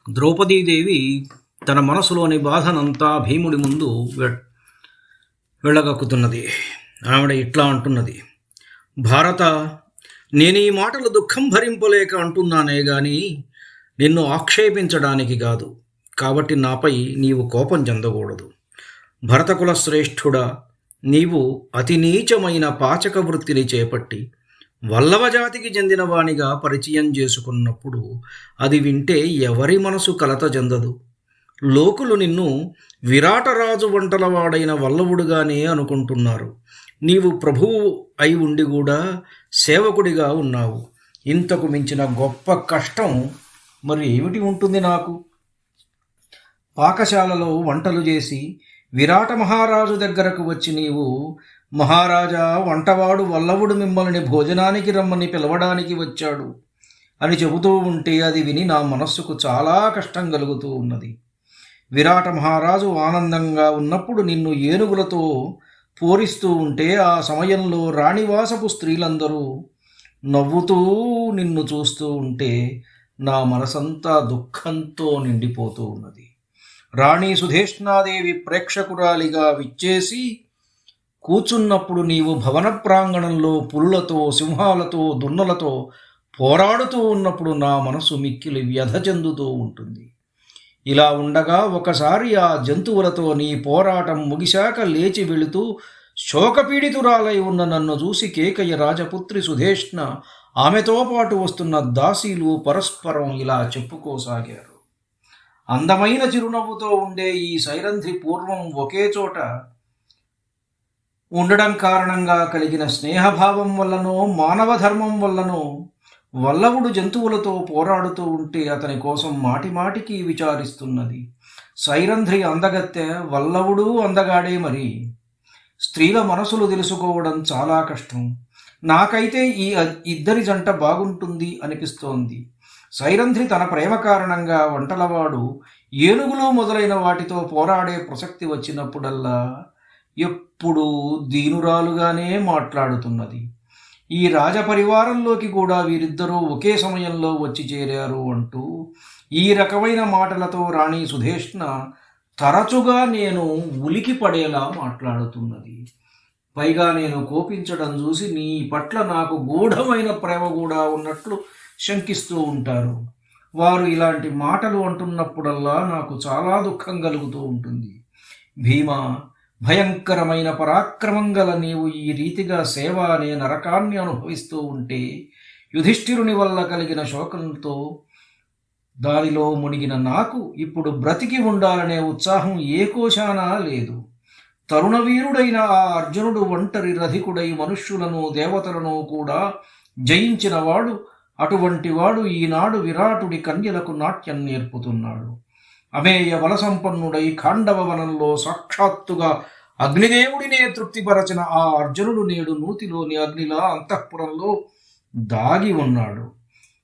ద్రౌపదీదేవి తన మనసులోని బాధనంతా భీముడి ముందు వెళ్ళగక్కుతున్నది. ఆవిడ ఇట్లా అంటున్నది: భారత, నేను ఈ మాటలు దుఃఖం భరింపలేక అంటున్నానే గాని నిన్ను ఆక్షేపించడానికి కాదు. కాబట్టి నాపై నీవు కోపం చెందకూడదు. భరతకుల శ్రేష్ఠుడా, నీవు అతి నీచమైన పాచక వృత్తిని చేపట్టి వల్లవజాతికి చెందిన వానిగా పరిచయం చేసుకున్నప్పుడు అది వింటే ఎవరి మనసు కలత చెందదు. లోకులు నిన్ను విరాటరాజు వంటలవాడైన వల్లవుడుగానే అనుకుంటున్నారు. నీవు ప్రభువు అయి ఉండి కూడా సేవకుడిగా ఉన్నావు. ఇంతకు మించిన గొప్ప కష్టం మరి ఏమిటి ఉంటుంది నాకు? పాకశాలలో వంటలు చేసి విరాట మహారాజు దగ్గరకు వచ్చి నీవు, మహారాజా, వంటవాడు వల్లవుడు మిమ్మల్ని భోజనానికి రమ్మని పిలవడానికి వచ్చాడు అని చెబుతూ ఉంటే అది విని నా మనస్సుకు చాలా కష్టం కలుగుతూ ఉన్నది. విరాట మహారాజు ఆనందంగా ఉన్నప్పుడు నిన్ను ఏనుగులతో పోరిస్తూ ఉంటే ఆ సమయంలో రాణివాసపు స్త్రీలందరూ నవ్వుతూ నిన్ను చూస్తూ ఉంటే నా మనసంతా దుఃఖంతో నిండిపోతూ ఉన్నది. రాణి సుధేష్ణాదేవి ప్రేక్షకురాలిగా విచ్చేసి కూర్చున్నప్పుడు నీవు భవన ప్రాంగణంలో పులులతో, సింహాలతో, దున్నలతో పోరాడుతూ ఉన్నప్పుడు నా మనసు మిక్కిలి వ్యధ చెందుతూ ఉంటుంది. ఇలా ఉండగా ఒకసారి ఆ జంతువులతో నీ పోరాటం ముగిశాక లేచి వెళుతూ శోకపీడితురాలై ఉన్న నన్ను చూసి కేకయ్య రాజపుత్రి సుధేష్ణ, ఆమెతో పాటు వస్తున్న దాసీలు పరస్పరం ఇలా చెప్పుకోసాగారు: అందమైన చిరునవ్వుతో ఉండే ఈ సైరంధ్రి పూర్వం ఒకే చోట ఉండడం కారణంగా కలిగిన స్నేహభావం వల్లనో మానవ ధర్మం వల్లనో వల్లవుడు జంతువులతో పోరాడుతూ ఉంటే అతని కోసం మాటిమాటికి విచారిస్తున్నది. సైరంధ్రి అందగత్తె, వల్లవుడు అందగాడే. మరి స్త్రీల మనసులు తెలుసుకోవడం చాలా కష్టం. నాకైతే ఈ ఇద్దరి జంట బాగుంటుంది అనిపిస్తోంది. సైరంధ్రి తన ప్రేమ కారణంగా వంటలవాడు ఏనుగులు మొదలైన వాటితో పోరాడే ప్రసక్తి వచ్చినప్పుడల్లా ఎప్పుడూ దీనురాలుగానే మాట్లాడుతున్నది. ఈ రాజపరివారంలోకి కూడా వీరిద్దరూ ఒకే సమయంలో వచ్చి చేరారు అంటూ ఈ రకమైన మాటలతో రాణి సుధేష్ణ తరచుగా నేను ఉలికి పడేలా మాట్లాడుతున్నది. పైగా నేను కోపించడం చూసి నీ పట్ల నాకు గూఢమైన ప్రేమ కూడా ఉన్నట్లు శంకిస్తూ ఉంటారు. వారు ఇలాంటి మాటలు అంటున్నప్పుడల్లా నాకు చాలా దుఃఖం కలుగుతూ ఉంటుంది. భీమా, భయంకరమైన పరాక్రమం గల నీవు ఈ రీతిగా సేవ అనే నరకాన్ని అనుభవిస్తూ ఉంటే యుధిష్ఠిరుని వల్ల కలిగిన శోకంతో దానిలో మునిగిన నాకు ఇప్పుడు బ్రతికి ఉండాలనే ఉత్సాహం ఏ కోశానా లేదు. తరుణవీరుడైన ఆ అర్జునుడు ఒంటరి రధికుడై మనుష్యులను దేవతలను కూడా జయించినవాడు. అటువంటి వాడు ఈనాడు విరాటుడి కన్యలకు నాట్యం నేర్పుతున్నాడు. అమేయ బలసంపన్నుడై ఖాండవ వనంలో సాక్షాత్తుగా అగ్నిదేవుడినే తృప్తిపరచిన ఆ అర్జునుడు నేడు నూతిలోని అగ్నిలా అంతఃపురంలో దాగి ఉన్నాడు.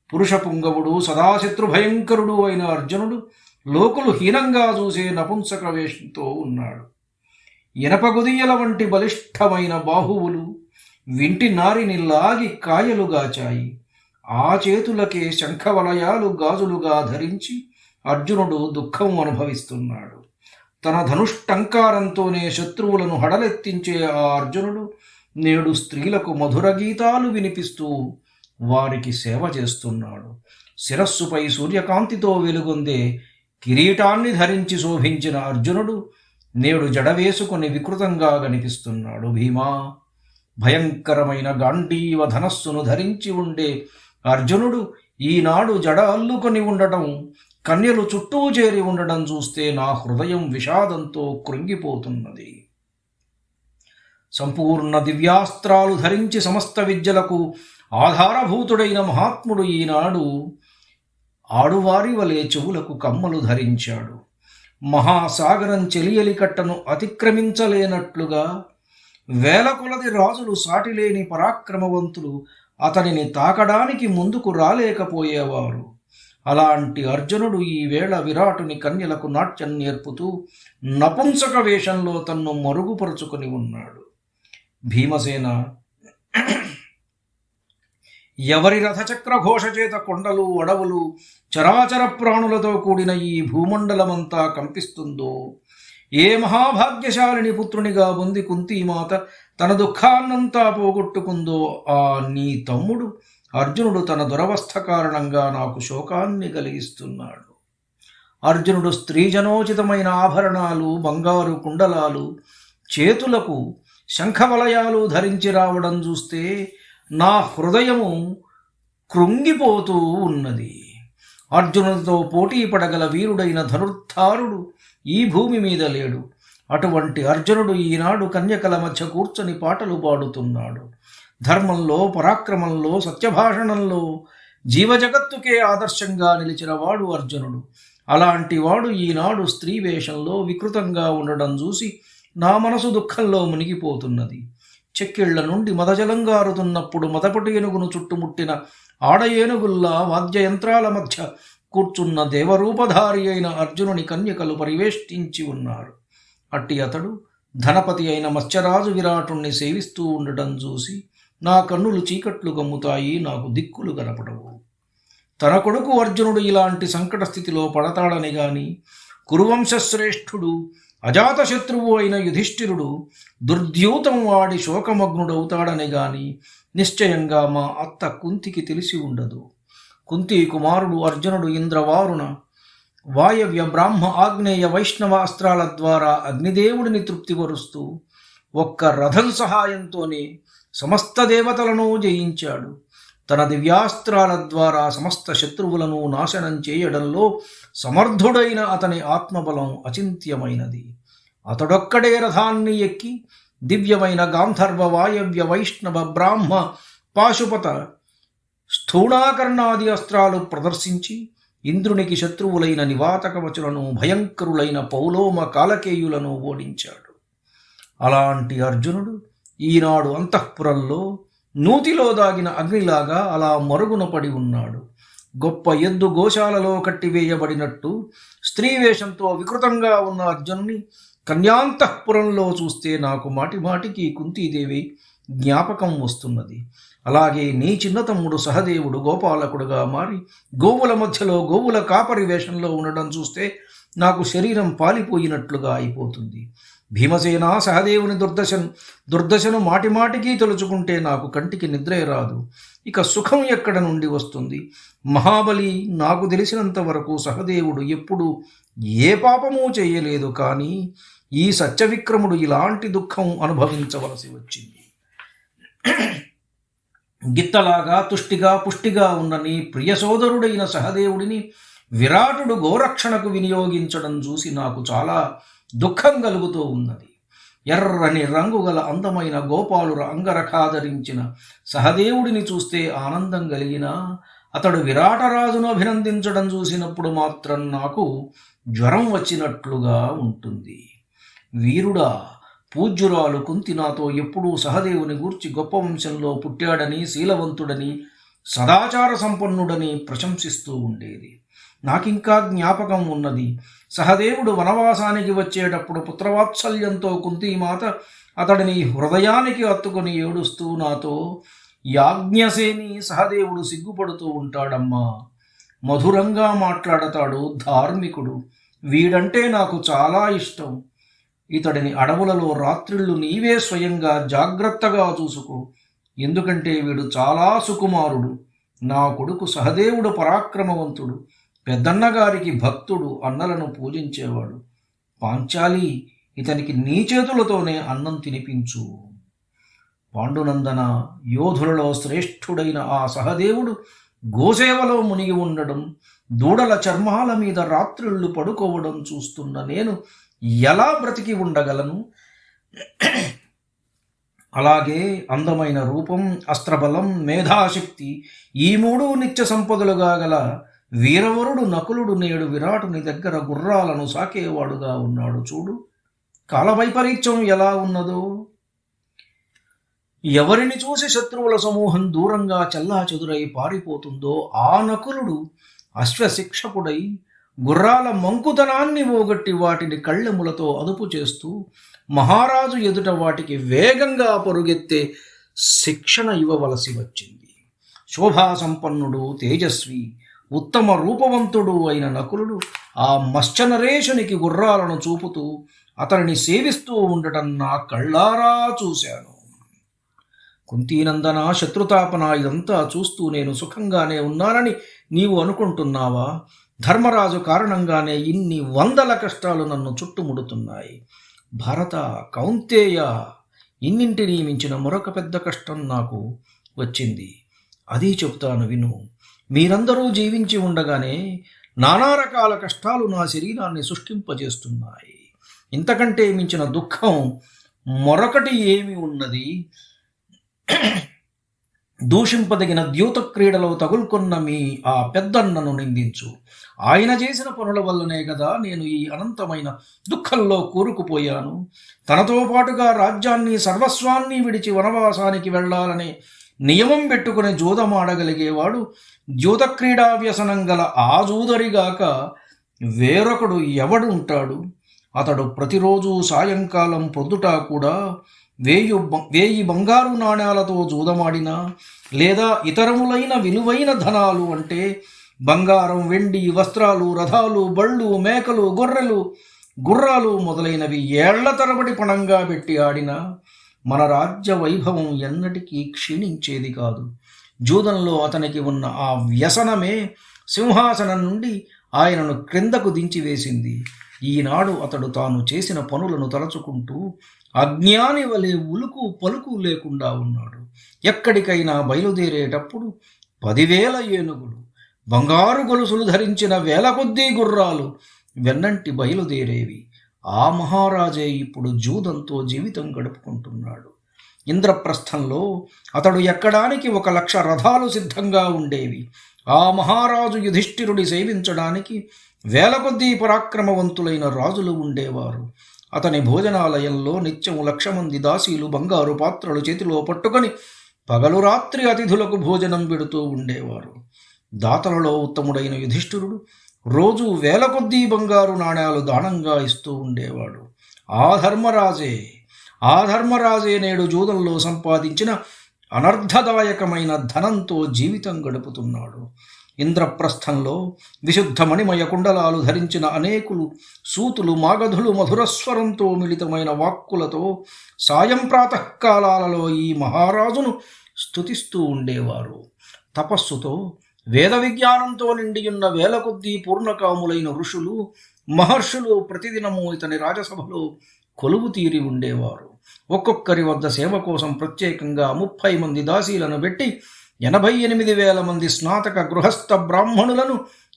పురుష పుంగవుడు, సదాశత్రు భయంకరుడు అయిన అర్జునుడు లోకులు హీనంగా చూసే నపుంసక వేషంతో ఉన్నాడు. ఇనపగుదియల వంటి బలిష్టమైన బాహువులు వింటి నారిని లాగి కాయలుగాచాయి. ఆ చేతులకే శంఖవలయాలు గాజులుగా ధరించి అర్జునుడు దుఃఖం అనుభవిస్తున్నాడు. తన ధనుష్టంకారంతోనే శత్రువులను హడలెత్తించే ఆ అర్జునుడు నేడు స్త్రీలకు మధుర గీతాలు వినిపిస్తూ వారికి సేవ చేస్తున్నాడు. శిరస్సుపై సూర్యకాంతితో వెలుగొందే కిరీటాన్ని ధరించి శోభించిన అర్జునుడు నేడు జడవేసుకుని వికృతంగా కనిపిస్తున్నాడు. భీమా, భయంకరమైన గాంధీవ ధనస్సును ధరించి ఉండే అర్జునుడు ఈనాడు జడ అల్లుకొని ఉండటం, కన్యలు చుట్టూ చేరి ఉండడం చూస్తే నా హృదయం విషాదంతో కృంగిపోతున్నది. సంపూర్ణ దివ్యాస్త్రాలు ధరించి సమస్త విద్యలకు ఆధారభూతుడైన మహాత్ముడు ఈనాడు ఆడువారి వలె చెవులకు కమ్మలు ధరించాడు. మహాసాగరం చెలియలి కట్టను అతిక్రమించలేనట్లుగా వేల కొలది రాజులు, సాటిలేని పరాక్రమవంతులు అతనిని తాకడానికి ముందుకు రాలేకపోయేవారు. అలాంటి అర్జునుడు ఈవేళ విరాటుని కన్యలకు నాట్యం నేర్పుతూ నపుంసక వేషంలో తన్ను మరుగుపరుచుకొని ఉన్నాడు. భీమసేన, ఎవరి రథచక్ర ఘోష చేత కొండలు అడవులు చరాచర ప్రాణులతో కూడిన ఈ భూమండలమంతా కంపిస్తుందో, ఏ మహాభాగ్యశాలిని పుత్రునిగా పొంది కుంతీమాత తన దుఃఖాన్నంతా పోగొట్టుకుందో, ఆ నీ తమ్ముడు అర్జునుడు తన దురవస్థ కారణంగా నాకు శోకాన్ని కలిగిస్తున్నాడు. అర్జునుడు స్త్రీజనోచితమైన ఆభరణాలు, బంగారు కుండలాలు, చేతులకు శంఖవలయాలు ధరించి రావడం చూస్తే నా హృదయము కృంగిపోతూ ఉన్నది. అర్జునుడితో పోటీ పడగల వీరుడైన ధనుర్ధారుడు ఈ భూమి మీద లేడు. అటువంటి అర్జునుడు ఈనాడు కన్యకల మధ్య కూర్చొని పాటలు పాడుతున్నాడు. ధర్మంలో, పరాక్రమంలో, సత్యభాషణంలో జీవజగత్తుకే ఆదర్శంగా నిలిచిన వాడు అర్జునుడు. అలాంటి వాడు ఈనాడు స్త్రీ వేషంలో వికృతంగా ఉండడం చూసి నా మనసు దుఃఖంలో మునిగిపోతున్నది. చెక్కిళ్ల నుండి మదజలంగారుతున్నప్పుడు మదపటి ఏనుగును చుట్టుముట్టిన ఆడ ఏనుగుల్లా వాద్యయంత్రాల మధ్య కూర్చున్న దేవరూపధారి అయిన అర్జునుని కన్యకలు పరివేష్టించి ఉన్నారు. అట్టి అతడు ధనపతి అయిన మత్స్యరాజు విరాటుణ్ణి సేవిస్తూ ఉండటం చూసి నా కన్నులు చీకట్లు గమ్ముతాయి, నాకు దిక్కులు కనపడవు. తన కొడుకు అర్జునుడు ఇలాంటి సంకట స్థితిలో పడతాడని గాని, కురువంశశ్రేష్ఠుడు అజాతశత్రువు అయిన యుధిష్ఠిరుడు దుర్ద్యూతం వాడి శోకమగ్నుడవుతాడని గాని నిశ్చయంగా మా అత్త కుంతికి తెలిసి ఉండదు. కుంతి కుమారుడు అర్జునుడు ఇంద్రవారుణ, వాయవ్య, బ్రాహ్మ, ఆగ్నేయ, వైష్ణవ అస్త్రాల ద్వారా అగ్నిదేవుడిని తృప్తిపరుస్తూ ఒక్క రథం సహాయంతోనే సమస్త దేవతలను జయించాడు. తన దివ్యాస్త్రాల ద్వారా సమస్త శత్రువులను నాశనం చేయడంలో సమర్థుడైన అతని ఆత్మబలం అచింత్యమైనది. అతడొక్కడే రథాన్ని ఎక్కి దివ్యమైన గాంధర్వ, వాయవ్య, వైష్ణవ, బ్రాహ్మ, పాశుపత, స్థూణాకర్ణాది అస్త్రాలు ప్రదర్శించి ఇంద్రునికి శత్రువులైన నివాతకవచులను, భయంకరులైన పౌలోమ, కాలకేయులను ఓడించాడు. అలాంటి అర్జునుడు ఈనాడు అంతఃపురంలో నూతిలో దాగిన అగ్నిలాగా అలా మరుగున పడి ఉన్నాడు. గొప్ప ఎద్దు గోశాలలో కట్టివేయబడినట్టు స్త్రీ వేషంతో వికృతంగా ఉన్న అర్జునుని కన్యాంతఃపురంలో చూస్తే నాకు మాటిమాటికి కుంతీదేవి జ్ఞాపకం వస్తున్నది. అలాగే నీ చిన్న తమ్ముడు సహదేవుడు గోపాలకుడుగా మారి గోవుల మధ్యలో గోవుల కాపరి వేషంలో ఉండడం చూస్తే నాకు శరీరం పాలిపోయినట్లుగా అయిపోతుంది. భీమసేన సహదేవుని దుర్దశను మాటిమాటికి తలుచుకుంటే నాకు కంటికి నిద్రే రాదు. ఇక సుఖం ఎక్కడ నుండి వస్తుంది? మహాబలి నాకు తెలిసినంత వరకు సహదేవుడు ఎప్పుడూ ఏ పాపమూ చేయలేదు. కానీ ఈ సత్యవిక్రముడు ఇలాంటి దుఃఖం అనుభవించవలసి వచ్చింది. గిత్తలాగా తుష్టిగా పుష్టిగా ఉన్న నీ ప్రియ సోదరుడైన సహదేవుడిని విరాటుడు గోరక్షణకు వినియోగించడం చూసి నాకు చాలా దుఃఖం కలుగుతూ ఉన్నది. ఎర్రని రంగు గల అందమైన గోపాలుర అంగరఖాధరించిన సహదేవుడిని చూస్తే ఆనందం కలిగినా అతడు విరాటరాజును అభినందించడం చూసినప్పుడు మాత్రం నాకు జ్వరం వచ్చినట్లుగా ఉంటుంది. వీరుడా, పూజ్యురాలు కుంతి నాతో ఎప్పుడూ సహదేవుని గూర్చి గొప్ప వంశంలో పుట్టాడని, శీలవంతుడని, సదాచార సంపన్నుడని ప్రశంసిస్తూ ఉండేది. నాకింకా జ్ఞాపకం ఉన్నది. సహదేవుడు వనవాసానికి వచ్చేటప్పుడు పుత్రవాత్సల్యంతో కుంతీమాత అతడిని హృదయానికి హత్తుకొని ఏడుస్తూ నాతో, యాజ్ఞసేని సహదేవుడు సిగ్గుపడుతూ ఉంటాడమ్మా, మధురంగా మాట్లాడతాడు, ధార్మికుడు, వీడంటే నాకు చాలా ఇష్టం. ఇతడిని అడవులలో రాత్రిళ్ళు నీవే స్వయంగా జాగ్రత్తగా చూసుకో, ఎందుకంటే వీడు చాలా సుకుమారుడు. నా కొడుకు సహదేవుడు పరాక్రమవంతుడు, పెద్దన్నగారికి భక్తుడు, అన్నలను పూజించేవాడు. పాంచాలి, ఇతనికి నీ చేతులతోనే అన్నం తినిపించు. పాండునందన, యోధులలో శ్రేష్ఠుడైన ఆ సహదేవుడు గోసేవలో మునిగి ఉండడం, దూడల చర్మాల మీద రాత్రిళ్ళు పడుకోవడం చూస్తున్న నేను ఎలా బ్రతికి ఉండగలను? అలాగే అందమైన రూపం, అస్త్రబలం, మేధాశక్తి, ఈ మూడు నిత్య సంపదలుగా గల వీరవరుడు నకులుడు నేడు విరాటుని దగ్గర గుర్రాలను సాకేవాడుగా ఉన్నాడు. చూడు, కాలవైపరీత్యం ఎలా ఉన్నదో. ఎవరిని చూసి శత్రువుల సమూహం దూరంగా చల్లా చెదురై పారిపోతుందో ఆ నకులుడు అశ్వశిక్షకుడై గుర్రాల మంకుతనాన్ని పోగొట్టి వాటిని కళ్ళెములతో అదుపు చేస్తూ మహారాజు ఎదుట వాటికి వేగంగా పరుగెత్తే శిక్షణ ఇవ్వవలసి వచ్చింది. శోభాసంపన్నుడు, తేజస్వి, ఉత్తమ రూపవంతుడు అయిన నకులుడు ఆ మత్స్యనరేషునికి గుర్రాలను చూపుతూ అతనిని సేవిస్తూ ఉండటం నా కళ్ళారా చూశాను. కుంతీనందన, శత్రుతాపన, ఇదంతా చూస్తూ నేను సుఖంగానే ఉన్నానని నీవు అనుకుంటున్నావా? ధర్మరాజు కారణంగానే ఇన్ని వందల కష్టాలు నన్ను చుట్టుముడుతున్నాయి. భరత, కౌంతేయ, ఇన్నింటినీ మించిన మరొక పెద్ద కష్టం నాకు వచ్చింది. అది చెబుతాను విను. మీరందరూ జీవించి ఉండగానే నానా రకాల కష్టాలు నా శరీరాన్ని సృష్టింపజేస్తున్నాయి. ఇంతకంటే మించిన దుఃఖం మరొకటి ఏమి ఉన్నది? దూషింపదగిన ద్యూత క్రీడలో తగులుకున్న మీ ఆ పెద్దన్నను నిందించు. ఆయన చేసిన పనుల వల్లనే కదా నేను ఈ అనంతమైన దుఃఖంలో కూరుకుపోయాను. తనతో పాటుగా రాజ్యాన్ని, సర్వస్వాన్ని విడిచి వనవాసానికి వెళ్లాలనే నియమం పెట్టుకుని జూదమాడగలిగేవాడు, జూద క్రీడా వ్యసనం గల ఆ జూదరిగాక వేరొకడు ఎవడు ఉంటాడు? అతడు ప్రతిరోజు సాయంకాలం పొద్దుట కూడా 1000 బంగారు నాణ్యాలతో జూదమాడినా, లేదా ఇతరములైన విలువైన ధనాలు అంటే బంగారం, వెండి, వస్త్రాలు, రథాలు, బళ్ళు, మేకలు, గుర్రాలు మొదలైనవి ఏళ్ల తరబడి పణంగా పెట్టి ఆడినా మన రాజ్య వైభవం ఎన్నటికీ క్షీణించేది కాదు. జూదంలో అతనికి ఉన్న ఆ వ్యసనమే సింహాసనం నుండి ఆయనను క్రిందకు దించివేసింది. ఈనాడు అతడు తాను చేసిన పనులను తలచుకుంటూ అజ్ఞాని వలె ఉలుకు పలుకు లేకుండా ఉన్నాడు. ఎక్కడికైనా బయలుదేరేటప్పుడు 10,000 ఏనుగులు, బంగారు గొలుసులు ధరించిన 1000 కొద్దీ గుర్రాలు వెన్నంటి బయలుదేరేవి. ఆ మహారాజే ఇప్పుడు జూదంతో జీవితం గడుపుకుంటున్నాడు. ఇంద్రప్రస్థంలో అతడు ఎక్కడానికి 1,00,000 రథాలు సిద్ధంగా ఉండేవి. ఆ మహారాజు యుధిష్ఠిరుడి సేవించడానికి 1000 కొద్దీ పరాక్రమవంతులైన రాజులు ఉండేవారు. అతని భోజనాలయంలో నిత్యం 1,00,000 మంది దాసీలు బంగారు పాత్రలు చేతిలో పట్టుకొని పగలు రాత్రి అతిథులకు భోజనం పెడుతూ ఉండేవారు. దాతలలో ఉత్తముడైన యుధిష్ఠిరుడు రోజు 1000 కొద్దీ బంగారు నాణ్యాలు దానంగా ఇస్తూ ఉండేవాడు. ఆ ధర్మరాజే నేడు జూదంలో సంపాదించిన అనర్థదాయకమైన ధనంతో జీవితం గడుపుతున్నాడు. ఇంద్రప్రస్థంలో విశుద్ధ మణిమయ కుండలాలు ధరించిన అనేకులు సూతులు, మాగధులు మధురస్వరంతో మిళితమైన వాక్కులతో సాయం ప్రాతకాలాలలో ఈ మహారాజును స్తుతిస్తూ ఉండేవారు. తపస్సుతో, వేద విజ్ఞానంతో నిండియున్న 1000 కొద్దీ పూర్ణకాములైన ఋషులు, మహర్షులు ప్రతిదినము ఇతని రాజసభలో కొలువు తీరి ఉండేవారు. ఒక్కొక్కరి వద్ద సేవ కోసం ప్రత్యేకంగా 30 మంది దాసీలను పెట్టి 88,000 మంది స్నాతక గృహస్థ బ్రాహ్మణులను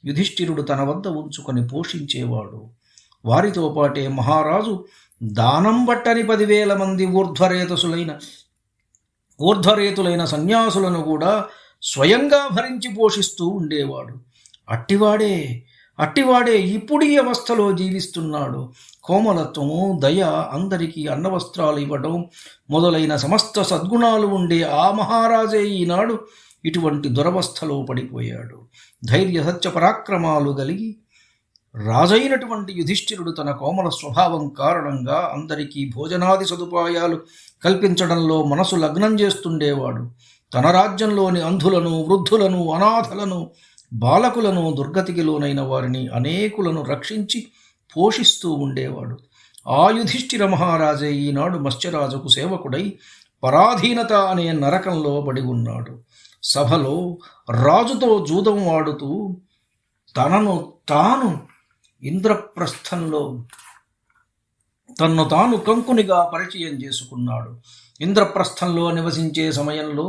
యుధిష్ఠిరుడు తన వద్ద ఉంచుకొని పోషించేవాడు. వారితో పాటే మహారాజు దానం బట్టని 10,000 మంది ఊర్ధ్వరేతులైన సన్యాసులను కూడా స్వయంగా భరించి పోషిస్తూ ఉండేవాడు. అట్టివాడే ఇప్పుడు ఈ అవస్థలో జీవిస్తున్నాడు. కోమలత్వము, దయ, అందరికీ అన్నవస్త్రాలు ఇవ్వడం మొదలైన సమస్త సద్గుణాలు ఉండే ఆ మహారాజే ఈనాడు ఇటువంటి దురవస్థలో పడిపోయాడు. ధైర్య సత్య పరాక్రమాలు కలిగి రాజైనటువంటి యుధిష్ఠిరుడు తన కోమల స్వభావం కారణంగా అందరికీ భోజనాది సదుపాయాలు కల్పించడంలో మనసు లగ్నం చేస్తుండేవాడు. తన రాజ్యంలోని అంధులను, వృద్ధులను, అనాథలను, బాలకులను, దుర్గతికి లోనైన వారిని అనేకులను రక్షించి పోషిస్తూ ఉండేవాడు. ఆ యుధిష్ఠిర మహారాజే ఈనాడు మత్స్యరాజుకు సేవకుడై పరాధీనత అనే నరకంలో పడి ఉన్నాడు. సభలో రాజుతో జూదం వాడుతూ తనను తాను కంకునిగా పరిచయం చేసుకున్నాడు. ఇంద్రప్రస్థంలో నివసించే సమయంలో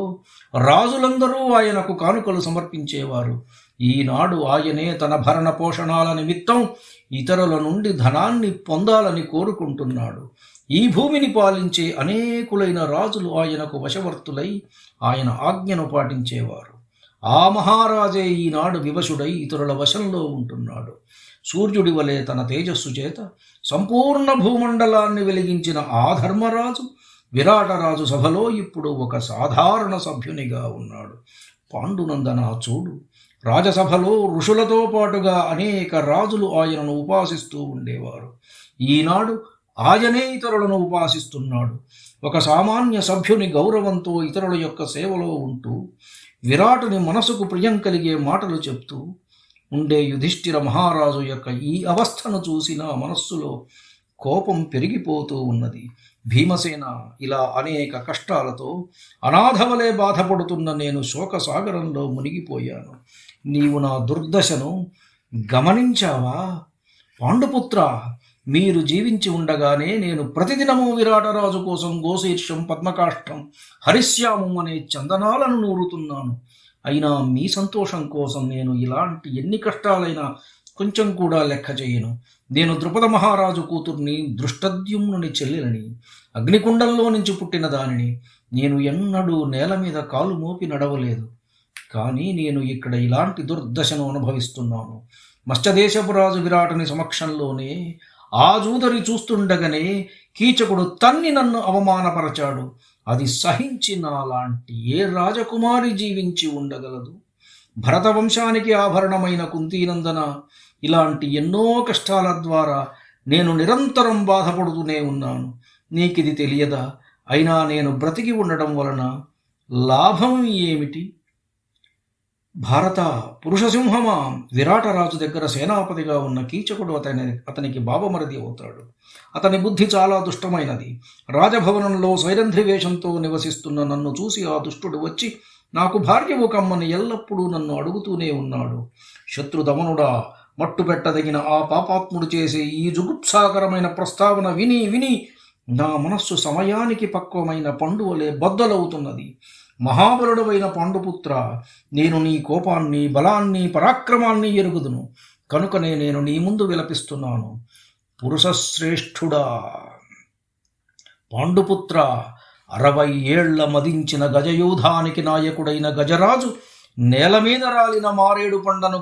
రాజులందరూ ఆయనకు కానుకలు సమర్పించేవారు. ఈనాడు ఆయనే తన భరణ పోషణాల నిమిత్తం ఇతరుల నుండి ధనాన్ని పొందాలని కోరుకుంటున్నాడు. ఈ భూమిని పాలించే అనేకులైన రాజులు ఆయనకు వశవర్తులై ఆయన ఆజ్ఞను పాటించేవారు. ఆ మహారాజే ఈనాడు వివశుడై ఇతరుల వశంలో ఉంటున్నాడు. సూర్యుడి వలె తన తేజస్సు చేత సంపూర్ణ భూమండలాన్ని వెలిగించిన ఆ ధర్మరాజు విరాటరాజు సభలో ఇప్పుడు ఒక సాధారణ సభ్యునిగా ఉన్నాడు. పాండునందన చూడు, రాజసభలో ఋషులతో పాటుగా అనేక రాజులు ఆయనను ఉపాసిస్తూ ఉండేవారు. ఈనాడు ఆయనే ఇతరులను ఉపాసిస్తున్నాడు. ఒక సామాన్య సభ్యుని గౌరవంతో ఇతరుల యొక్క సేవలో ఉంటూ విరాటుని మనసుకు ప్రియం కలిగే మాటలు చెప్తూ ఉండే యుధిష్ఠిర మహారాజు యొక్క ఈ అవస్థను చూసి నా మనస్సులో కోపం పెరిగిపోతూ ఉన్నది. భీమసేన, ఇలా అనేక కష్టాలతో అనాథవలే బాధపడుతున్న నేను శోకసాగరంలో మునిగిపోయాను. నీవు నా దుర్దశను గమనించావా? పాండుపుత్ర, మీరు జీవించి ఉండగానే నేను ప్రతిదినము విరాటరాజు కోసం గోశీర్షం, పద్మకాష్టం, హరిశ్యామం అనే చందనాలను నూరుతున్నాను. అయినా మీ సంతోషం కోసం నేను ఇలాంటి ఎన్ని కష్టాలైనా కొంచెం కూడా లెక్క చేయను. నేను ద్రుపద మహారాజు కూతుర్ని, దృష్టద్యుమ్నుని చెల్లెలని, అగ్నికుండంలో నుంచి పుట్టిన దానిని. నేను ఎన్నడూ నేల మీద కాలు మోపి నడవలేదు. కానీ నేను ఇక్కడ ఇలాంటి దుర్దశను అనుభవిస్తున్నాను. మత్స్యదేశపు రాజు విరాటుని సమక్షంలోనే ఆ జూదరి చూస్తుండగానే కీచకుడు తన్ని నన్ను అవమానపరచాడు. అది సహించిన లాంటి ఏ రాజకుమారి జీవించి ఉండగలదు? భరతవంశానికి ఆభరణమైన కుంతీనందన, ఇలాంటి ఎన్నో కష్టాల ద్వారా నేను నిరంతరం బాధపడుతూనే ఉన్నాను. నీకిది తెలియదా? అయినా నేను బ్రతికి ఉండడం వలన లాభం ఏమిటి? భారత పురుషసింహమా, విరాటరాజు దగ్గర సేనాపతిగా ఉన్న కీచకుడు అతనికి బావమరిది అవుతాడు. అతని బుద్ధి చాలా దుష్టమైనది. రాజభవనంలో సైరంధ్రి వేషంతో నివసిస్తున్న నన్ను చూసి ఆ దుష్టుడు వచ్చి నాకు భార్యవు కమ్మని ఎల్లప్పుడూ నన్ను అడుగుతూనే ఉన్నాడు. శత్రుదమనుడా, మట్టు పెట్టదగిన ఆ పాపాత్ముడు చేసే ఈ జుగుప్సాకరమైన ప్రస్తావన విని విని నా మనస్సు సమయానికి పక్వమైన పండు వలె బద్దలవుతున్నది. మహాబలుడవైన పాండుపుత్ర, నేను నీ కోపాన్ని, బలాన్ని, పరాక్రమాన్ని ఎరుగుదును. కనుకనే నేను నీ ముందు విలపిస్తున్నాను. పురుషశ్రేష్ఠుడా పాండుపుత్ర, 60 ఏళ్ల మదించిన గజయూధానికి నాయకుడైన గజరాజు నేల మీద రాలిన మారేడు పండను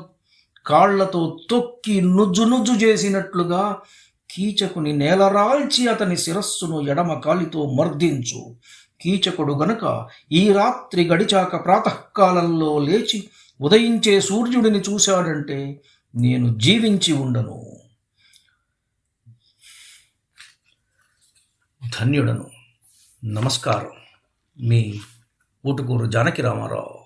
కాళ్లతో తొక్కి నుజ్జు నుజ్జు చేసినట్లుగా కీచకుని నేలరాల్చి అతని శిరస్సును ఎడమ కాలితో మర్దించు. కీచకుడు గనుక ఈ రాత్రి గడిచాక ప్రాతకాలంలో లేచి ఉదయించే సూర్యుడిని చూశాడంటే నేను జీవించి ఉండను. ధన్యుడను. నమస్కారం. మీ ఊటుకూరు జానకి రామారావు.